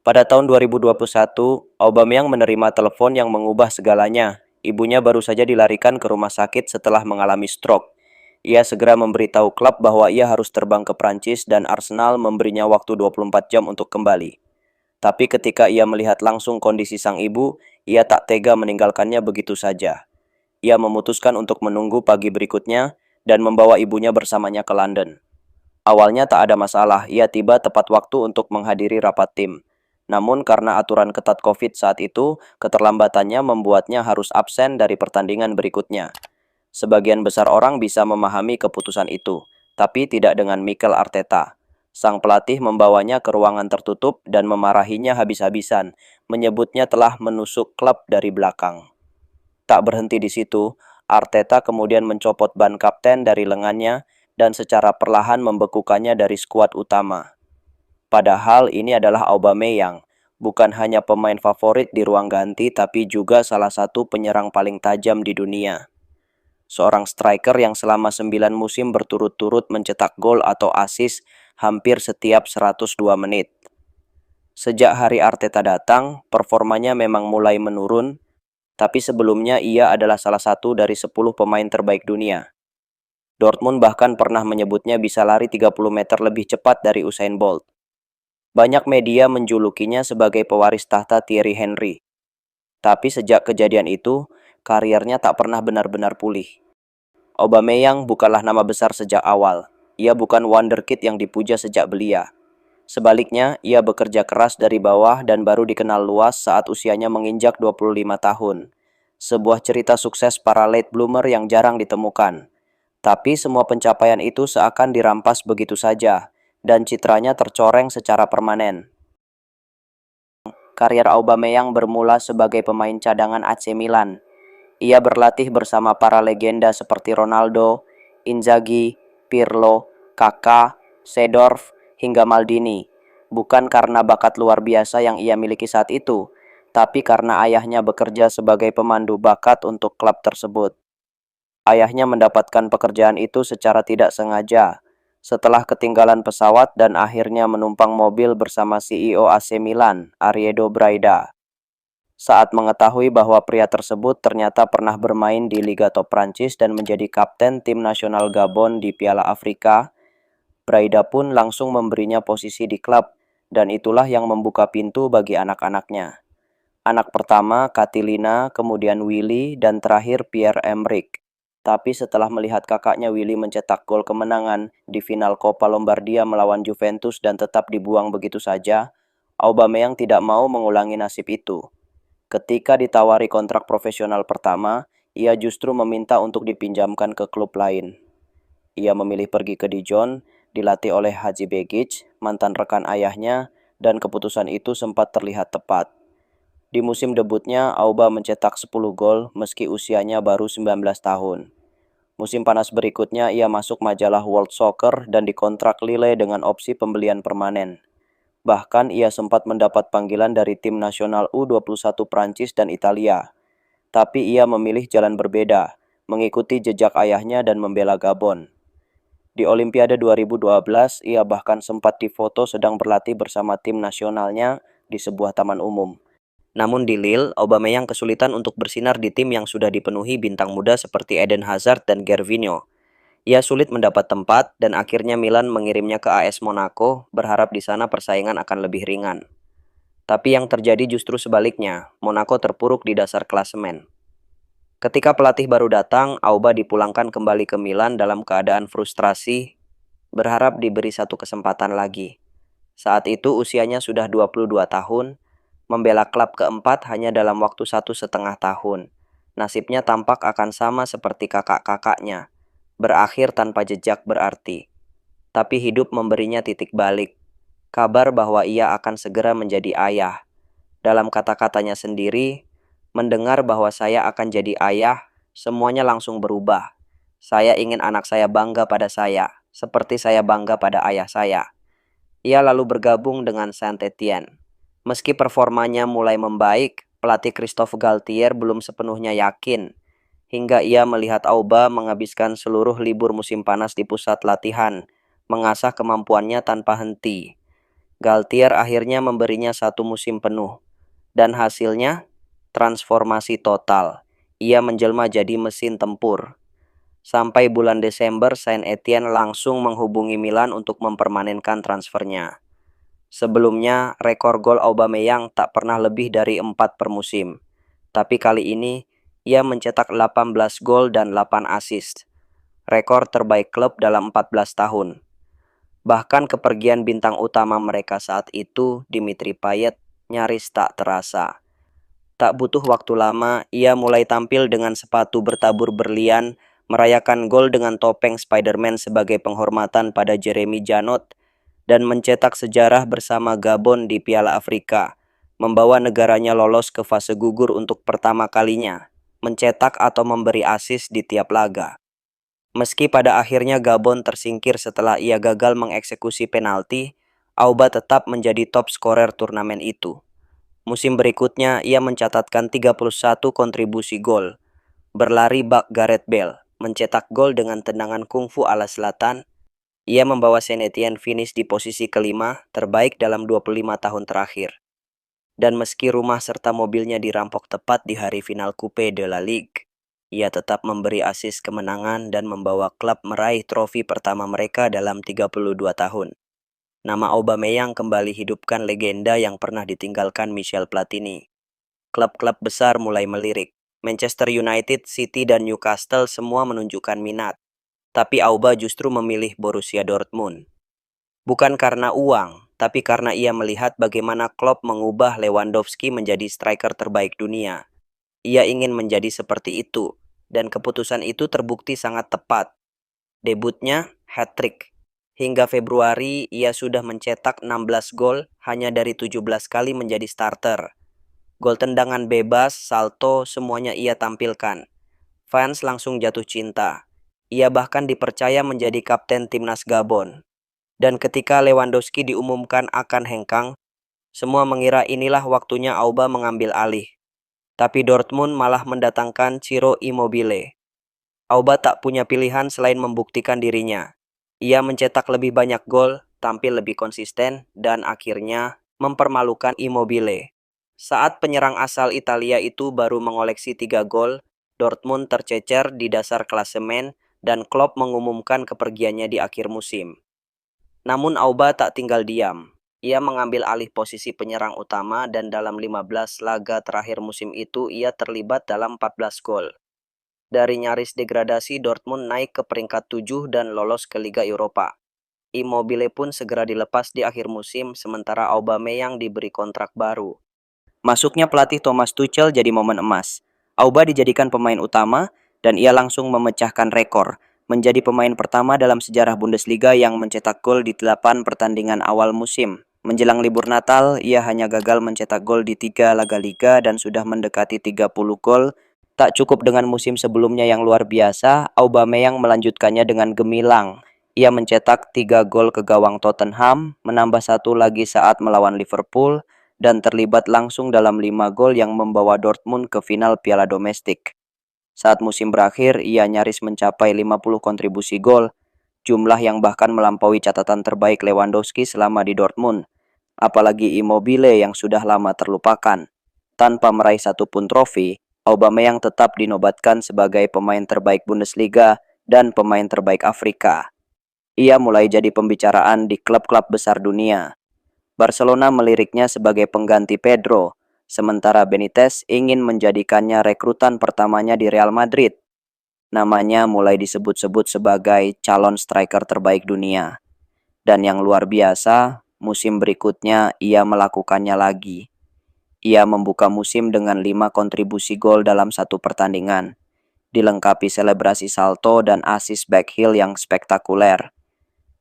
Pada tahun 2021, Aubameyang menerima telepon yang mengubah segalanya. Ibunya baru saja dilarikan ke rumah sakit setelah mengalami stroke. Ia segera memberitahu klub bahwa ia harus terbang ke Prancis dan Arsenal memberinya waktu 24 jam untuk kembali. Tapi ketika ia melihat langsung kondisi sang ibu, ia tak tega meninggalkannya begitu saja. Ia memutuskan untuk menunggu pagi berikutnya dan membawa ibunya bersamanya ke London. Awalnya tak ada masalah, ia tiba tepat waktu untuk menghadiri rapat tim. Namun karena aturan ketat COVID saat itu, keterlambatannya membuatnya harus absen dari pertandingan berikutnya. Sebagian besar orang bisa memahami keputusan itu, tapi tidak dengan Mikel Arteta. Sang pelatih membawanya ke ruangan tertutup dan memarahinya habis-habisan, menyebutnya telah menusuk klub dari belakang. Tak berhenti di situ, Arteta kemudian mencopot ban kapten dari lengannya dan secara perlahan membekukannya dari skuad utama. Padahal ini adalah Aubameyang, bukan hanya pemain favorit di ruang ganti tapi juga salah satu penyerang paling tajam di dunia. Seorang striker yang selama 9 musim berturut-turut mencetak gol atau assist hampir setiap 102 menit. Sejak hari Arteta datang, performanya memang mulai menurun, tapi sebelumnya ia adalah salah satu dari 10 pemain terbaik dunia. Dortmund bahkan pernah menyebutnya bisa lari 30 meter lebih cepat dari Usain Bolt. Banyak media menjulukinya sebagai pewaris tahta Thierry Henry. Tapi sejak kejadian itu, karirnya tak pernah benar-benar pulih. Aubameyang bukanlah nama besar sejak awal. Ia bukan wonderkid yang dipuja sejak belia. Sebaliknya, ia bekerja keras dari bawah dan baru dikenal luas saat usianya menginjak 25 tahun. Sebuah cerita sukses para late bloomer yang jarang ditemukan. Tapi semua pencapaian itu seakan dirampas begitu saja, dan citranya tercoreng secara permanen. Karier Aubameyang bermula sebagai pemain cadangan AC Milan. Ia berlatih bersama para legenda seperti Ronaldo, Inzaghi, Pirlo, Kaká, Seedorf, hingga Maldini. Bukan karena bakat luar biasa yang ia miliki saat itu, tapi karena ayahnya bekerja sebagai pemandu bakat untuk klub tersebut. Ayahnya mendapatkan pekerjaan itu secara tidak sengaja, setelah ketinggalan pesawat dan akhirnya menumpang mobil bersama CEO AC Milan, Ariedo Braida. Saat mengetahui bahwa pria tersebut ternyata pernah bermain di Liga Top Prancis dan menjadi kapten tim nasional Gabon di Piala Afrika, Braida pun langsung memberinya posisi di klub, dan itulah yang membuka pintu bagi anak-anaknya. Anak pertama, Catilina, kemudian Willy, dan terakhir Pierre-Emerick. Tapi setelah melihat kakaknya Willy mencetak gol kemenangan di final Coppa Lombardia melawan Juventus dan tetap dibuang begitu saja, Aubameyang tidak mau mengulangi nasib itu. Ketika ditawari kontrak profesional pertama, ia justru meminta untuk dipinjamkan ke klub lain. Ia memilih pergi ke Dijon, dilatih oleh Hadži Begic, mantan rekan ayahnya, dan keputusan itu sempat terlihat tepat. Di musim debutnya, Auba mencetak 10 gol meski usianya baru 19 tahun. Musim panas berikutnya, ia masuk majalah World Soccer dan dikontrak Lille dengan opsi pembelian permanen. Bahkan ia sempat mendapat panggilan dari tim nasional U21 Prancis dan Italia. Tapi ia memilih jalan berbeda, mengikuti jejak ayahnya dan membela Gabon. Di Olimpiade 2012, ia bahkan sempat difoto sedang berlatih bersama tim nasionalnya di sebuah taman umum. Namun di Lille, Aubameyang kesulitan untuk bersinar di tim yang sudah dipenuhi bintang muda seperti Eden Hazard dan Gervinho. Ia sulit mendapat tempat dan akhirnya Milan mengirimnya ke AS Monaco, berharap di sana persaingan akan lebih ringan. Tapi yang terjadi justru sebaliknya, Monaco terpuruk di dasar klasemen. Ketika pelatih baru datang, Auba dipulangkan kembali ke Milan dalam keadaan frustrasi, berharap diberi satu kesempatan lagi. Saat itu usianya sudah 22 tahun, membela klub keempat hanya dalam waktu 1,5 tahun. Nasibnya tampak akan sama seperti kakak-kakaknya, berakhir tanpa jejak berarti. Tapi hidup memberinya titik balik. Kabar bahwa ia akan segera menjadi ayah. Dalam kata-katanya sendiri, mendengar bahwa saya akan jadi ayah, semuanya langsung berubah. Saya ingin anak saya bangga pada saya, seperti saya bangga pada ayah saya. Ia lalu bergabung dengan Saint-Étienne. Meski performanya mulai membaik, pelatih Christophe Galtier belum sepenuhnya yakin. Hingga ia melihat Auba menghabiskan seluruh libur musim panas di pusat latihan, mengasah kemampuannya tanpa henti. Galtier akhirnya memberinya 1 musim penuh. Dan hasilnya, transformasi total. Ia menjelma jadi mesin tempur. Sampai bulan Desember, Saint-Étienne langsung menghubungi Milan untuk mempermanenkan transfernya. Sebelumnya, rekor gol Aubameyang tak pernah lebih dari 4 per musim. Tapi kali ini, ia mencetak 18 gol dan 8 assist. Rekor terbaik klub dalam 14 tahun. Bahkan kepergian bintang utama mereka saat itu, Dimitri Payet, nyaris tak terasa. Tak butuh waktu lama, ia mulai tampil dengan sepatu bertabur berlian, merayakan gol dengan topeng Spider-Man sebagai penghormatan pada Jeremy Janot, dan mencetak sejarah bersama Gabon di Piala Afrika, membawa negaranya lolos ke fase gugur untuk pertama kalinya, mencetak atau memberi assist di tiap laga. Meski pada akhirnya Gabon tersingkir setelah ia gagal mengeksekusi penalti, Auba tetap menjadi top skorer turnamen itu. Musim berikutnya, ia mencatatkan 31 kontribusi gol. Berlari bak Gareth Bale, mencetak gol dengan tendangan kungfu ala selatan. Ia membawa Saint-Étienne finish di posisi kelima, terbaik dalam 25 tahun terakhir. Dan meski rumah serta mobilnya dirampok tepat di hari final Coupe de la Ligue, ia tetap memberi assist kemenangan dan membawa klub meraih trofi pertama mereka dalam 32 tahun. Nama Aubameyang kembali hidupkan legenda yang pernah ditinggalkan Michel Platini. Klub-klub besar mulai melirik. Manchester United, City, dan Newcastle semua menunjukkan minat. Tapi Auba justru memilih Borussia Dortmund. Bukan karena uang, tapi karena ia melihat bagaimana Klopp mengubah Lewandowski menjadi striker terbaik dunia. Ia ingin menjadi seperti itu, dan keputusan itu terbukti sangat tepat. Debutnya, hat-trick. Hingga Februari, ia sudah mencetak 16 gol hanya dari 17 kali menjadi starter. Gol tendangan bebas, salto, semuanya ia tampilkan. Fans langsung jatuh cinta. Ia bahkan dipercaya menjadi kapten timnas Gabon. Dan ketika Lewandowski diumumkan akan hengkang, semua mengira inilah waktunya Auba mengambil alih. Tapi Dortmund malah mendatangkan Ciro Immobile. Auba tak punya pilihan selain membuktikan dirinya. Ia mencetak lebih banyak gol, tampil lebih konsisten, dan akhirnya mempermalukan Immobile. Saat penyerang asal Italia itu baru mengoleksi 3 gol, Dortmund tercecer di dasar klasemen dan Klopp mengumumkan kepergiannya di akhir musim. Namun Auba tak tinggal diam. Ia mengambil alih posisi penyerang utama dan dalam 15 laga terakhir musim itu ia terlibat dalam 14 gol. Dari nyaris degradasi, Dortmund naik ke peringkat 7 dan lolos ke Liga Eropa. Immobile pun segera dilepas di akhir musim, sementara Aubameyang diberi kontrak baru. Masuknya pelatih Thomas Tuchel jadi momen emas. Auba dijadikan pemain utama, dan ia langsung memecahkan rekor, menjadi pemain pertama dalam sejarah Bundesliga yang mencetak gol di 8 pertandingan awal musim. Menjelang libur Natal, ia hanya gagal mencetak gol di 3 laga liga dan sudah mendekati 30 gol. Tak cukup dengan musim sebelumnya yang luar biasa, Aubameyang melanjutkannya dengan gemilang. Ia mencetak 3 gol ke gawang Tottenham, menambah 1 lagi saat melawan Liverpool, dan terlibat langsung dalam 5 gol yang membawa Dortmund ke final Piala Domestik. Saat musim berakhir, ia nyaris mencapai 50 kontribusi gol, jumlah yang bahkan melampaui catatan terbaik Lewandowski selama di Dortmund. Apalagi Immobile yang sudah lama terlupakan. Tanpa meraih satupun trofi, Aubameyang tetap dinobatkan sebagai pemain terbaik Bundesliga dan pemain terbaik Afrika. Ia mulai jadi pembicaraan di klub-klub besar dunia. Barcelona meliriknya sebagai pengganti Pedro, sementara Benitez ingin menjadikannya rekrutan pertamanya di Real Madrid. Namanya mulai disebut-sebut sebagai calon striker terbaik dunia. Dan yang luar biasa, musim berikutnya ia melakukannya lagi. Ia membuka musim dengan 5 kontribusi gol dalam 1 pertandingan, dilengkapi selebrasi salto dan assist backheel yang spektakuler.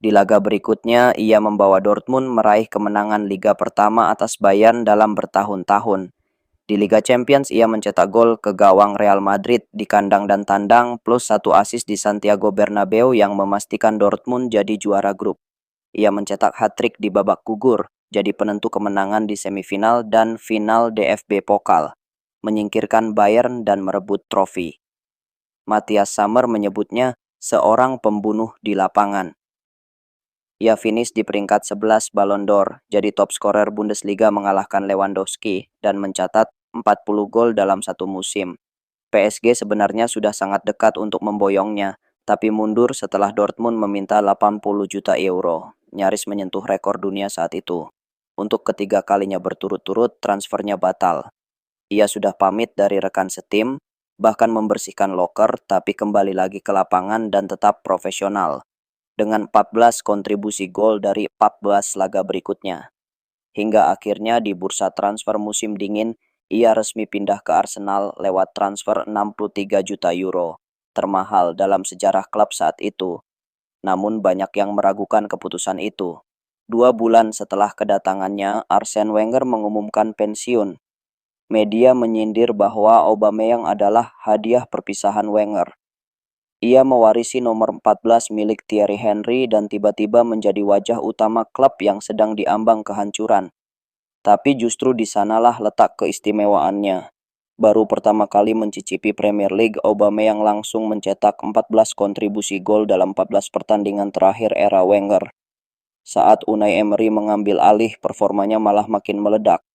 Di laga berikutnya, ia membawa Dortmund meraih kemenangan Liga pertama atas Bayern dalam bertahun-tahun. Di Liga Champions, ia mencetak gol ke gawang Real Madrid di kandang dan tandang, plus 1 assist di Santiago Bernabeu yang memastikan Dortmund jadi juara grup. Ia mencetak hat-trick di babak gugur, jadi penentu kemenangan di semifinal dan final DFB Pokal, menyingkirkan Bayern dan merebut trofi. Matthias Sammer menyebutnya seorang pembunuh di lapangan. Ia finish di peringkat 11 Ballon d'Or, jadi top skorer Bundesliga mengalahkan Lewandowski dan mencatat 40 gol dalam satu musim. PSG sebenarnya sudah sangat dekat untuk memboyongnya, tapi mundur setelah Dortmund meminta 80 juta euro, nyaris menyentuh rekor dunia saat itu. Untuk ketiga kalinya berturut-turut, transfernya batal. Ia sudah pamit dari rekan setim, bahkan membersihkan loker, tapi kembali lagi ke lapangan dan tetap profesional dengan 14 kontribusi gol dari 14 laga berikutnya. Hingga akhirnya di bursa transfer musim dingin, ia resmi pindah ke Arsenal lewat transfer 63 juta euro, termahal dalam sejarah klub saat itu. Namun banyak yang meragukan keputusan itu. 2 bulan setelah kedatangannya, Arsene Wenger mengumumkan pensiun. Media menyindir bahwa Aubameyang adalah hadiah perpisahan Wenger. Ia mewarisi nomor 14 milik Thierry Henry dan tiba-tiba menjadi wajah utama klub yang sedang diambang kehancuran. Tapi justru di sanalah letak keistimewaannya. Baru pertama kali mencicipi Premier League, Aubameyang langsung mencetak 14 kontribusi gol dalam 14 pertandingan terakhir era Wenger. Saat Unai Emery mengambil alih, performanya malah makin meledak.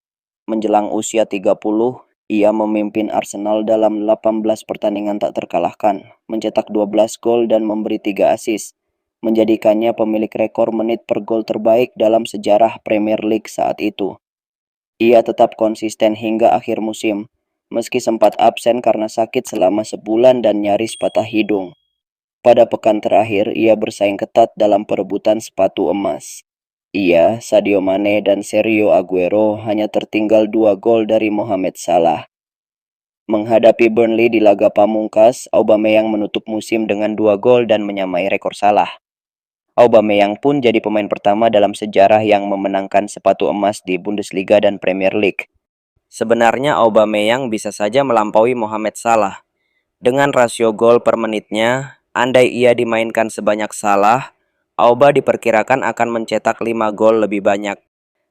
Menjelang usia 30, ia memimpin Arsenal dalam 18 pertandingan tak terkalahkan, mencetak 12 gol dan memberi 3 assist, menjadikannya pemilik rekor menit per gol terbaik dalam sejarah Premier League saat itu. Ia tetap konsisten hingga akhir musim, meski sempat absen karena sakit selama sebulan dan nyaris patah hidung. Pada pekan terakhir, ia bersaing ketat dalam perebutan sepatu emas. Ia, Sadio Mane, dan Sergio Aguero hanya tertinggal 2 gol dari Mohamed Salah. Menghadapi Burnley di laga pamungkas, Aubameyang menutup musim dengan 2 gol dan menyamai rekor Salah. Aubameyang pun jadi pemain pertama dalam sejarah yang memenangkan sepatu emas di Bundesliga dan Premier League. Sebenarnya Aubameyang bisa saja melampaui Mohamed Salah. Dengan rasio gol per menitnya, andai ia dimainkan sebanyak Salah, Auba diperkirakan akan mencetak 5 gol lebih banyak.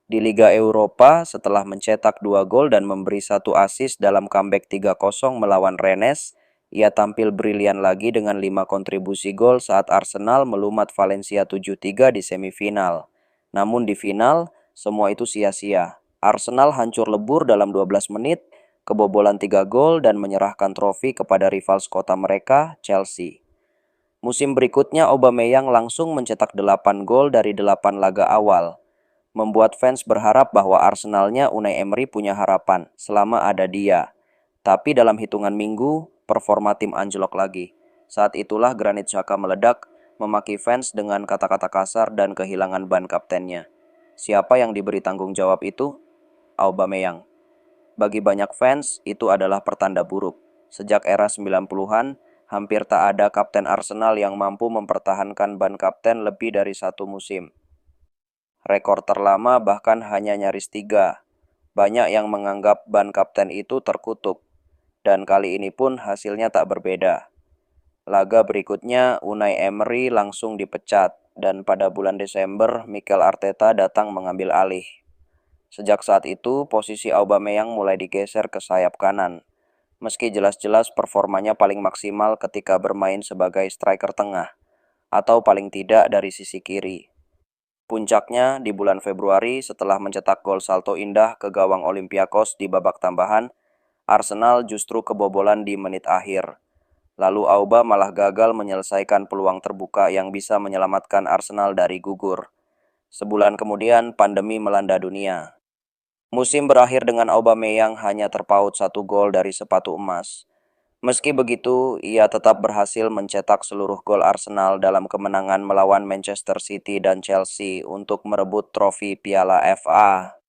Di Liga Eropa, setelah mencetak 2 gol dan memberi 1 assist dalam comeback 3-0 melawan Rennes, ia tampil brilian lagi dengan 5 kontribusi gol saat Arsenal melumat Valencia 7-3 di semifinal. Namun di final, semua itu sia-sia. Arsenal hancur lebur dalam 12 menit, kebobolan 3 gol dan menyerahkan trofi kepada rival sekota mereka, Chelsea. Musim berikutnya Aubameyang langsung mencetak 8 gol dari 8 laga awal, membuat fans berharap bahwa Arsenalnya Unai Emery punya harapan selama ada dia. Tapi dalam hitungan minggu, performa tim anjlok lagi. Saat itulah Granit Xhaka meledak, memaki fans dengan kata-kata kasar dan kehilangan ban kaptennya. Siapa yang diberi tanggung jawab itu? Aubameyang. Bagi banyak fans, itu adalah pertanda buruk. Sejak era 90-an, hampir tak ada kapten Arsenal yang mampu mempertahankan ban kapten lebih dari 1 musim. Rekor terlama bahkan hanya nyaris 3. Banyak yang menganggap ban kapten itu terkutuk. Dan kali ini pun hasilnya tak berbeda. Laga berikutnya, Unai Emery langsung dipecat. Dan pada bulan Desember, Mikel Arteta datang mengambil alih. Sejak saat itu, posisi Aubameyang mulai digeser ke sayap kanan. Meski jelas-jelas performanya paling maksimal ketika bermain sebagai striker tengah. Atau paling tidak dari sisi kiri. Puncaknya di bulan Februari setelah mencetak gol salto indah ke gawang Olympiakos di babak tambahan, Arsenal justru kebobolan di menit akhir. Lalu Auba malah gagal menyelesaikan peluang terbuka yang bisa menyelamatkan Arsenal dari gugur. Sebulan kemudian pandemi melanda dunia. Musim berakhir dengan Aubameyang hanya terpaut 1 gol dari sepatu emas. Meski begitu, ia tetap berhasil mencetak seluruh gol Arsenal dalam kemenangan melawan Manchester City dan Chelsea untuk merebut trofi Piala FA.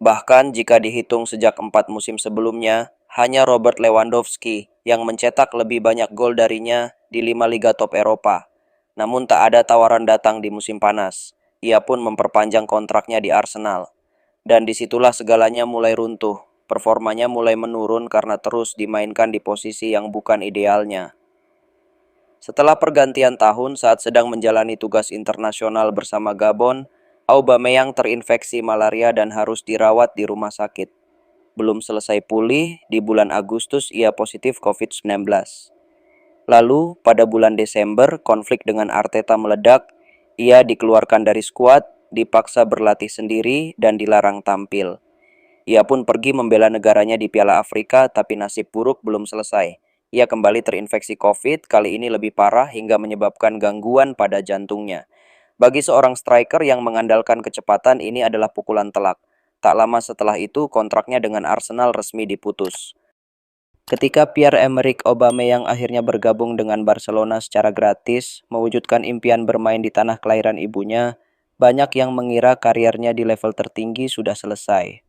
Bahkan jika dihitung sejak 4 musim sebelumnya, hanya Robert Lewandowski yang mencetak lebih banyak gol darinya di 5 liga top Eropa. Namun tak ada tawaran datang di musim panas. Ia pun memperpanjang kontraknya di Arsenal. Dan disitulah segalanya mulai runtuh. Performanya mulai menurun karena terus dimainkan di posisi yang bukan idealnya. Setelah pergantian tahun saat sedang menjalani tugas internasional bersama Gabon, Aubameyang terinfeksi malaria dan harus dirawat di rumah sakit. Belum selesai pulih, di bulan Agustus ia positif COVID-19. Lalu, pada bulan Desember, konflik dengan Arteta meledak. Ia dikeluarkan dari skuad, dipaksa berlatih sendiri, dan dilarang tampil. Ia pun pergi membela negaranya di Piala Afrika, tapi nasib buruk belum selesai. Ia kembali terinfeksi COVID, kali ini lebih parah hingga menyebabkan gangguan pada jantungnya. Bagi seorang striker yang mengandalkan kecepatan, ini adalah pukulan telak. Tak lama setelah itu, kontraknya dengan Arsenal resmi diputus. Ketika Pierre-Emerick Aubameyang akhirnya bergabung dengan Barcelona secara gratis, mewujudkan impian bermain di tanah kelahiran ibunya, banyak yang mengira karirnya di level tertinggi sudah selesai.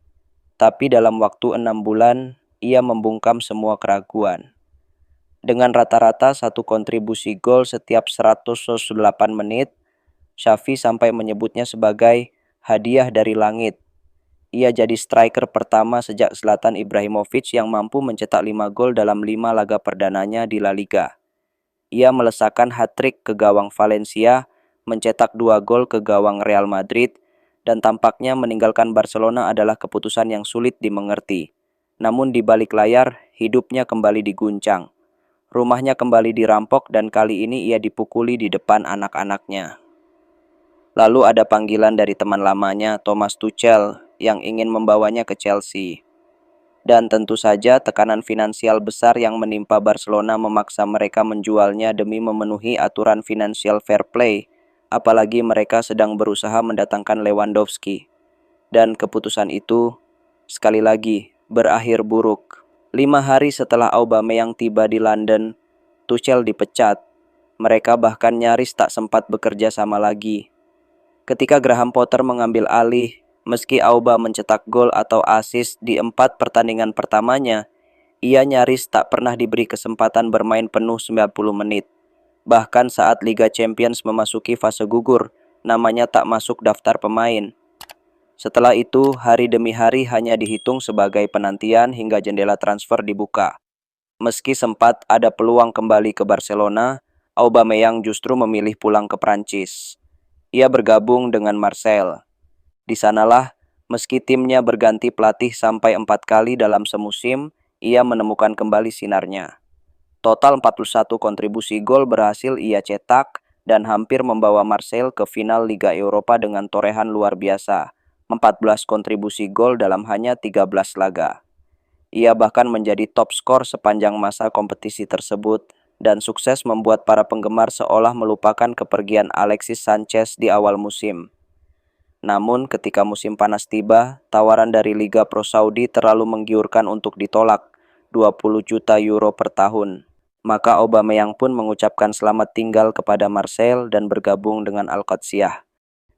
Tapi dalam waktu 6 bulan, ia membungkam semua keraguan. Dengan rata-rata satu kontribusi gol setiap 108 menit, Xavi sampai menyebutnya sebagai hadiah dari langit. Ia jadi striker pertama sejak Zlatan Ibrahimovic yang mampu mencetak 5 gol dalam 5 laga perdananya di La Liga. Ia melesakkan hat-trick ke gawang Valencia, mencetak 2 gol ke gawang Real Madrid, dan tampaknya meninggalkan Barcelona adalah keputusan yang sulit dimengerti. Namun di balik layar, hidupnya kembali diguncang. Rumahnya kembali dirampok dan kali ini ia dipukuli di depan anak-anaknya. Lalu ada panggilan dari teman lamanya, Thomas Tuchel, yang ingin membawanya ke Chelsea. Dan tentu saja tekanan finansial besar yang menimpa Barcelona memaksa mereka menjualnya demi memenuhi aturan financial fair play, apalagi mereka sedang berusaha mendatangkan Lewandowski. Dan keputusan itu, sekali lagi, berakhir buruk. 5 hari setelah Aubameyang tiba di London, Tuchel dipecat. Mereka bahkan nyaris tak sempat bekerja sama lagi. Ketika Graham Potter mengambil alih, meski Auba mencetak gol atau assist di 4 pertandingan pertamanya, ia nyaris tak pernah diberi kesempatan bermain penuh 90 menit. Bahkan saat Liga Champions memasuki fase gugur, namanya tak masuk daftar pemain. Setelah itu, hari demi hari hanya dihitung sebagai penantian hingga jendela transfer dibuka. Meski sempat ada peluang kembali ke Barcelona, Aubameyang justru memilih pulang ke Prancis. Ia bergabung dengan Marseille. Di sanalah, meski timnya berganti pelatih sampai 4 kali dalam semusim, ia menemukan kembali sinarnya. Total 41 kontribusi gol berhasil ia cetak dan hampir membawa Marseille ke final Liga Eropa dengan torehan luar biasa, 14 kontribusi gol dalam hanya 13 laga. Ia bahkan menjadi top skor sepanjang masa kompetisi tersebut dan sukses membuat para penggemar seolah melupakan kepergian Alexis Sanchez di awal musim. Namun ketika musim panas tiba, tawaran dari Liga Pro Saudi terlalu menggiurkan untuk ditolak, 20 juta euro per tahun. Maka Aubameyang pun mengucapkan selamat tinggal kepada Marseille dan bergabung dengan Al-Qadsiah.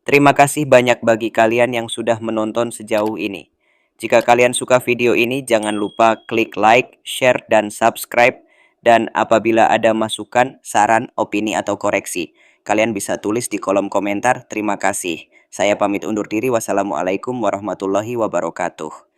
Terima kasih banyak bagi kalian yang sudah menonton sejauh ini. Jika kalian suka video ini, jangan lupa klik like, share, dan subscribe. Dan apabila ada masukan, saran, opini, atau koreksi, kalian bisa tulis di kolom komentar. Terima kasih. Saya pamit undur diri. Wassalamualaikum warahmatullahi wabarakatuh.